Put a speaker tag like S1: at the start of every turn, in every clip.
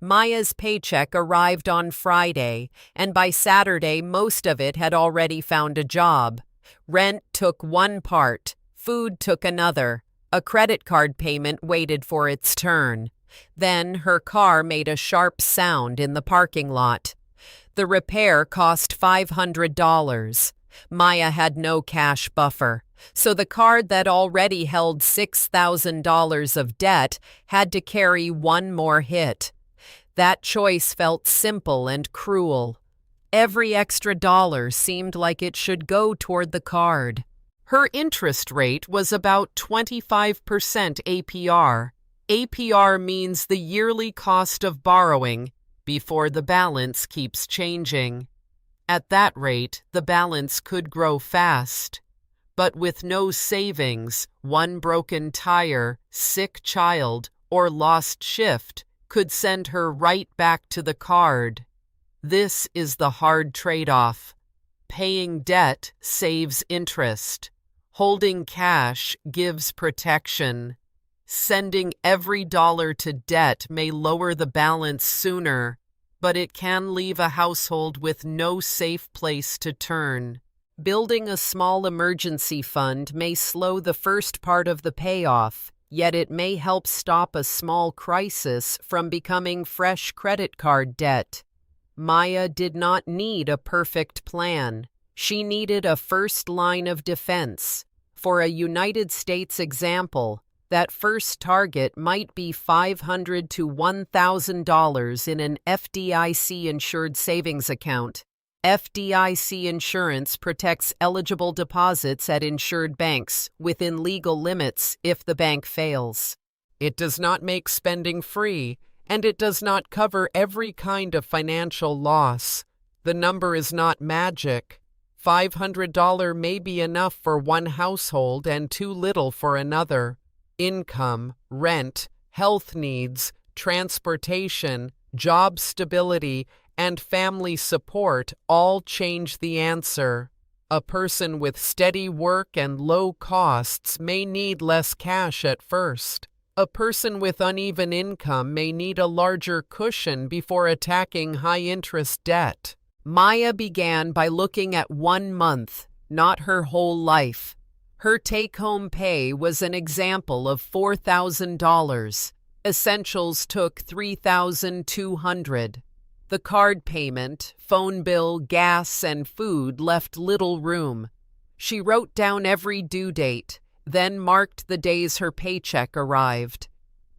S1: Maya's paycheck arrived on Friday, and by Saturday most of it had already found a job. Rent took one part, food took another. A credit card payment waited for its turn. Then her car made a sharp sound in the parking lot. The repair cost $500. Maya had no cash buffer, so the card that already held $6,000 of debt had to carry one more hit. That choice felt simple and cruel. Every extra dollar seemed like it should go toward the card. Her interest rate was about 25% APR. APR means the yearly cost of borrowing before the balance keeps changing. At that rate, the balance could grow fast. But with no savings, one broken tire, sick child, or lost shift could send her right back to the card. This is the hard trade-off. Paying debt saves interest. Holding cash gives protection. Sending every dollar to debt may lower the balance sooner, but it can leave a household with no safe place to turn. Building a small emergency fund may slow the first part of the payoff, yet it may help stop a small crisis from becoming fresh credit card debt. Maya did not need a perfect plan. She needed a first line of defense. For a United States example, that first target might be $500 to $1,000 in an FDIC-insured savings account. FDIC insurance protects eligible deposits at insured banks within legal limits if the bank fails. It does not make spending free, and it does not cover every kind of financial loss. The number is not magic. $500 may be enough for one household and too little for another. Income, rent, health needs, transportation, job stability, and family support all change the answer. A person with steady work and low costs may need less cash at first. A person with uneven income may need a larger cushion before attacking high-interest debt. Maya began by looking at 1 month, not her whole life. Her take-home pay was an example of $4,000. Essentials took $3,200. The card payment, phone bill, gas, and food left little room. She wrote down every due date, then marked the days her paycheck arrived.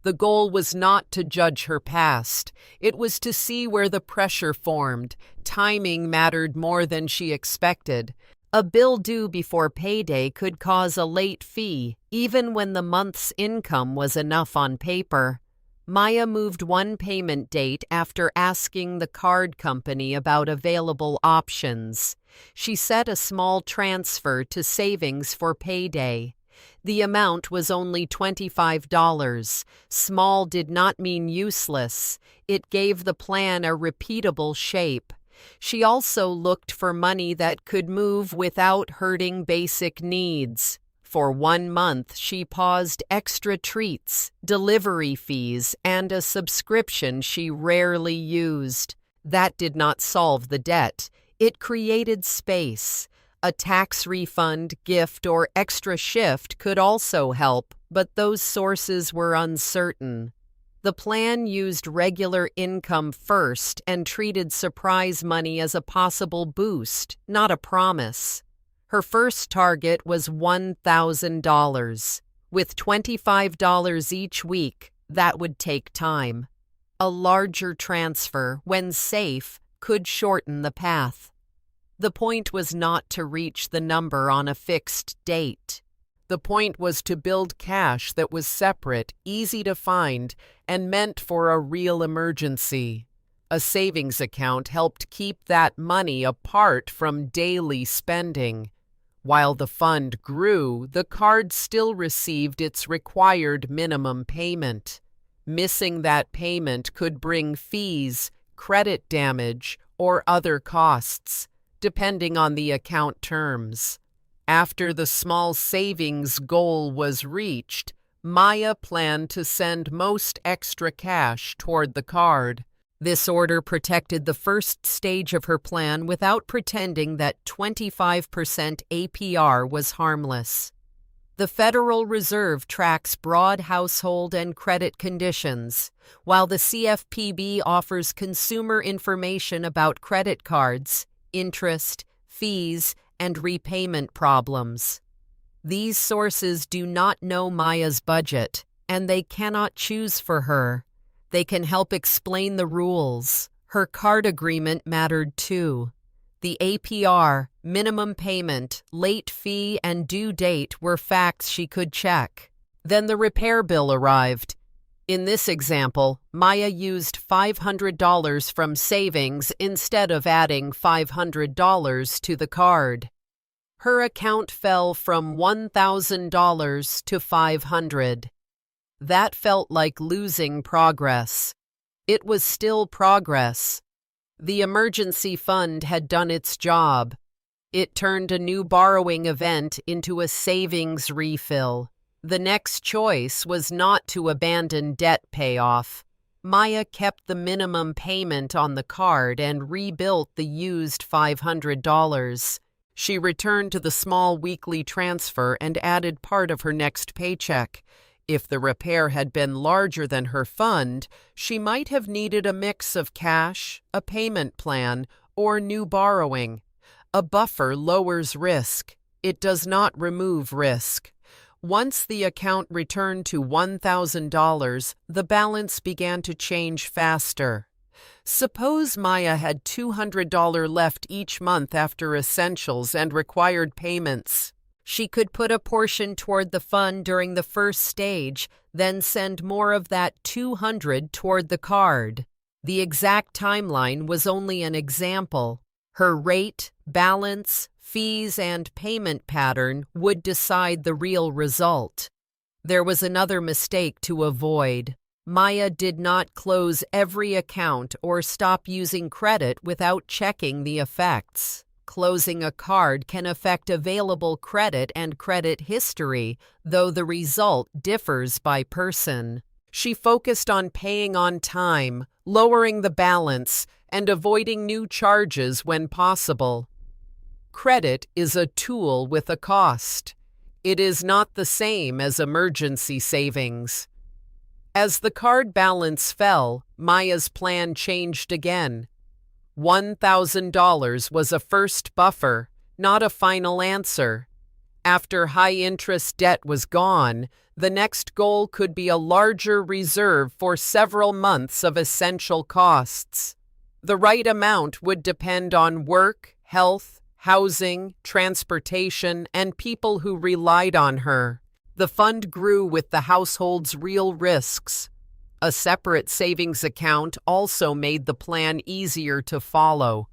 S1: The goal was not to judge her past. It was to see where the pressure formed. Timing mattered more than she expected. A bill due before payday could cause a late fee, even when the month's income was enough on paper. Maya moved one payment date after asking the card company about available options. She set a small transfer to savings for payday. The amount was only $25. Small did not mean useless. It gave the plan a repeatable shape. She also looked for money that could move without hurting basic needs. For 1 month, she paused extra treats, delivery fees, and a subscription she rarely used. That did not solve the debt. It created space. A tax refund, gift, or extra shift could also help, but those sources were uncertain. The plan used regular income first and treated surprise money as a possible boost, not a promise. Her first target was $1,000. With $25 each week, that would take time. A larger transfer, when safe, could shorten the path. The point was not to reach the number on a fixed date. The point was to build cash that was separate, easy to find, and meant for a real emergency. A savings account helped keep that money apart from daily spending. While the fund grew, the card still received its required minimum payment. Missing that payment could bring fees, credit damage, or other costs, depending on the account terms. After the small savings goal was reached, Maya planned to send most extra cash toward the card. This order protected the first stage of her plan without pretending that 25% APR was harmless. The Federal Reserve tracks broad household and credit conditions, while the CFPB offers consumer information about credit cards, interest, fees, and repayment problems. These sources do not know Maya's budget, and they cannot choose for her. They can help explain the rules. Her card agreement mattered too. The APR, minimum payment, late fee, and due date were facts she could check. Then the repair bill arrived. In this example, Maya used $500 from savings instead of adding $500 to the card. Her account fell from $1,000 to $500. That felt like losing progress. It was still progress. The emergency fund had done its job. It turned a new borrowing event into a savings refill. The next choice was not to abandon debt payoff. Maya kept the minimum payment on the card and rebuilt the used $500. She returned to the small weekly transfer and added part of her next paycheck. If the repair had been larger than her fund, she might have needed a mix of cash, a payment plan, or new borrowing. A buffer lowers risk. It does not remove risk. Once the account returned to $1,000, the balance began to change faster. Suppose Maya had $200 left each month after essentials and required payments. She could put a portion toward the fund during the first stage, then send more of that $200 toward the card. The exact timeline was only an example. Her rate, balance, fees, and payment pattern would decide the real result. There was another mistake to avoid. Maya did not close every account or stop using credit without checking the effects. Closing a card can affect available credit and credit history, though the result differs by person. She focused on paying on time, lowering the balance, and avoiding new charges when possible. Credit is a tool with a cost. It is not the same as emergency savings. As the card balance fell, Maya's plan changed again. $1,000 was a first buffer, not a final answer. After high-interest debt was gone, the next goal could be a larger reserve for several months of essential costs. The right amount would depend on work, health, housing, transportation, and people who relied on her. The fund grew with the household's real risks. A separate savings account also made the plan easier to follow.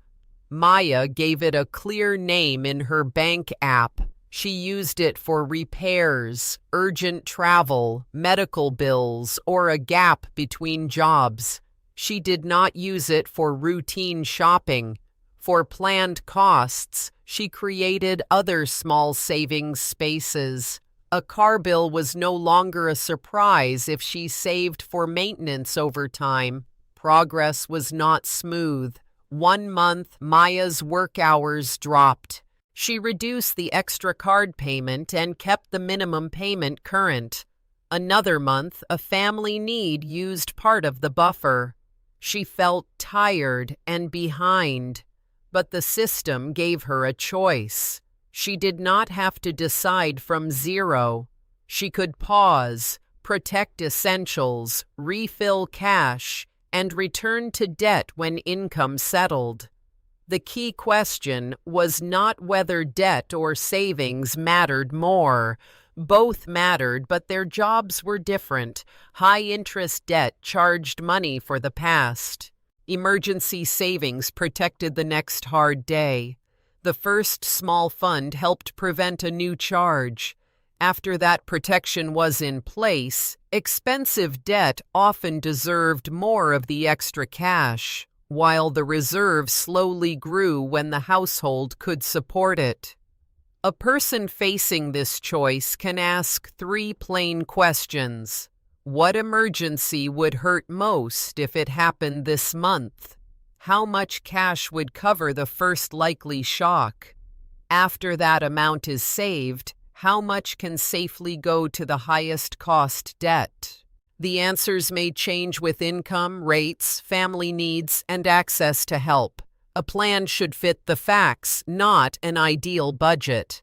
S1: Maya gave it a clear name in her bank app. She used it for repairs, urgent travel, medical bills, or a gap between jobs. She did not use it for routine shopping. For planned costs, she created other small savings spaces. A car bill was no longer a surprise if she saved for maintenance over time. Progress was not smooth. 1 month, Maya's work hours dropped. She reduced the extra card payment and kept the minimum payment current. Another month, a family need used part of the buffer. She felt tired and behind, but the system gave her a choice. She did not have to decide from zero. She could pause, protect essentials, refill cash, and return to debt when income settled. The key question was not whether debt or savings mattered more. Both mattered, but their jobs were different. High-interest debt charged money for the past. Emergency savings protected the next hard day. The first small fund helped prevent a new charge. After that protection was in place, expensive debt often deserved more of the extra cash, while the reserve slowly grew when the household could support it. A person facing this choice can ask 3 plain questions. What emergency would hurt most if it happened this month? How much cash would cover the first likely shock? After that amount is saved, how much can safely go to the highest cost debt? The answers may change with income, rates, family needs, and access to help. A plan should fit the facts, not an ideal budget.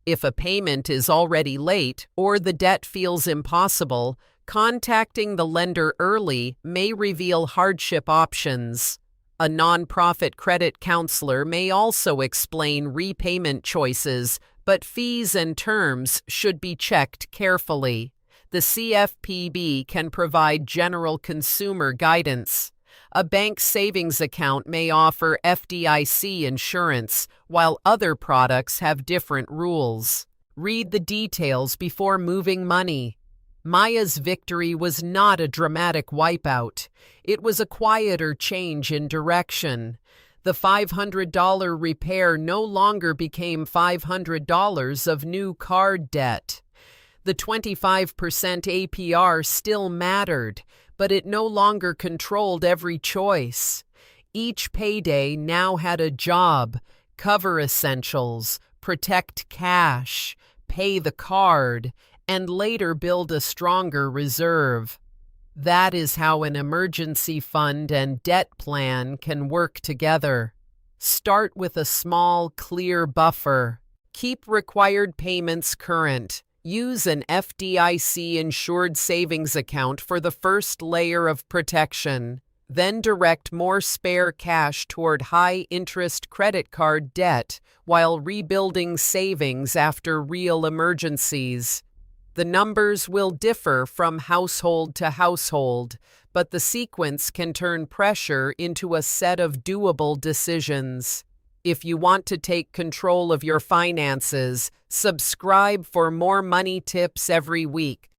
S1: If a payment is already late or the debt feels impossible, contacting the lender early may reveal hardship options. A nonprofit credit counselor may also explain repayment choices, but fees and terms should be checked carefully. The CFPB can provide general consumer guidance. A bank savings account may offer FDIC insurance, while other products have different rules. Read the details before moving money. Maya's victory was not a dramatic wipeout. It was a quieter change in direction. The $500 repair no longer became $500 of new card debt. The 25% APR still mattered, but it no longer controlled every choice. Each payday now had a job: cover essentials, protect cash, pay the card, and later build a stronger reserve. That is how an emergency fund and debt plan can work together. Start with a small, clear buffer. Keep required payments current. Use an FDIC-insured savings account for the first layer of protection. Then direct more spare cash toward high-interest credit card debt while rebuilding savings after real emergencies. The numbers will differ from household to household, but the sequence can turn pressure into a set of doable decisions. If you want to take control of your finances, subscribe for more money tips every week.